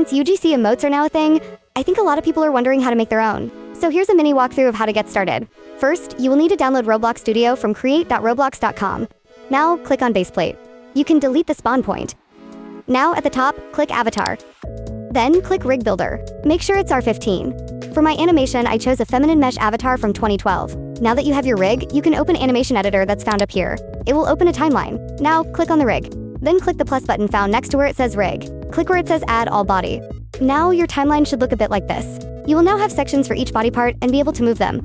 Since UGC emotes are now a thing, I think a lot of people are wondering how to make their own. So here's a mini walkthrough of how to get started. First, you will need to download Roblox Studio from create.roblox.com. Now, click on baseplate. You can delete the spawn point. Now, at the top, click Avatar. Then, click Rig Builder. Make sure it's R15. For my animation, I chose a feminine mesh avatar from 2012. Now that you have your rig, you can open Animation Editor that's found up here. It will open a timeline. Now, click on the rig. Then click the plus button found next to where it says Rig. Click where it says Add All Body. Now, your timeline should look a bit like this. You will now have sections for each body part and be able to move them.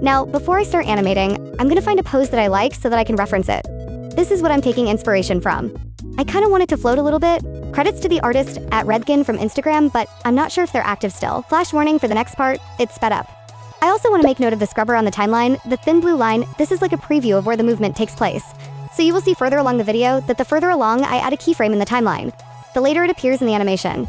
Now, before I start animating, I'm gonna find a pose that I like so that I can reference it. This is what I'm taking inspiration from. I kinda want it to float a little bit. Credits to the artist @Redkin from Instagram, but I'm not sure if they're active still. Flash warning for the next part, it's sped up. I also want to make note of the scrubber on the timeline, the thin blue line. This is like a preview of where the movement takes place. So you will see further along the video that the further along I add a keyframe in the timeline, the later it appears in the animation.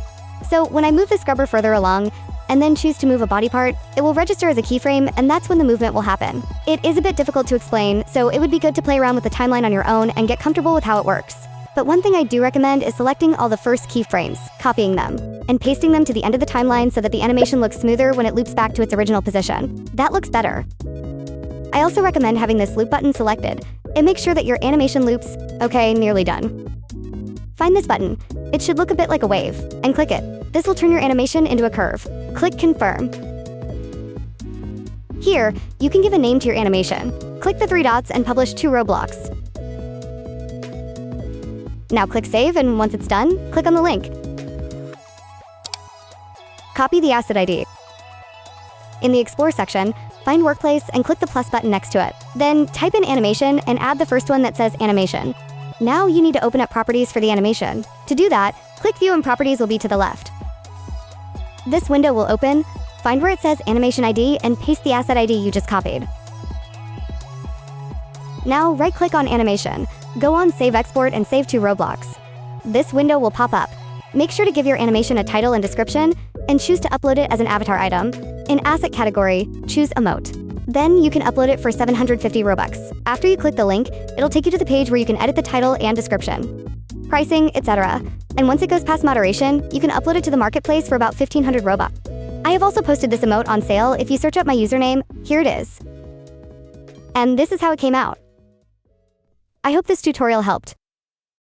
So when I move the scrubber further along, and then choose to move a body part, it will register as a keyframe, and that's when the movement will happen. It is a bit difficult to explain, so it would be good to play around with the timeline on your own and get comfortable with how it works. But one thing I do recommend is selecting all the first keyframes, copying them, and pasting them to the end of the timeline so that the animation looks smoother when it loops back to its original position. That looks better. I also recommend having this loop button selected. It makes sure that your animation loops. Okay, nearly done. Find this button. It should look a bit like a wave, and click it. This will turn your animation into a curve. Click Confirm. Here, you can give a name to your animation. Click the 3 dots and publish to Roblox. Now click Save, and once it's done, click on the link. Copy the asset ID. In the Explore section, find Workplace and click the plus button next to it. Then type in Animation and add the first one that says Animation. Now you need to open up Properties for the animation. To do that, click View and Properties will be to the left. This window will open, find where it says Animation ID and paste the asset ID you just copied. Now right-click on Animation. Go on Save Export and save to Roblox. This window will pop up. Make sure to give your animation a title and description, and choose to upload it as an avatar item. In Asset category, choose Emote. Then you can upload it for 750 Robux. After you click the link, it'll take you to the page where you can edit the title and description, pricing, etc. And once it goes past moderation, you can upload it to the marketplace for about 1,500 Robux. I have also posted this emote on sale. If you search up my username, here it is. And this is how it came out. I hope this tutorial helped.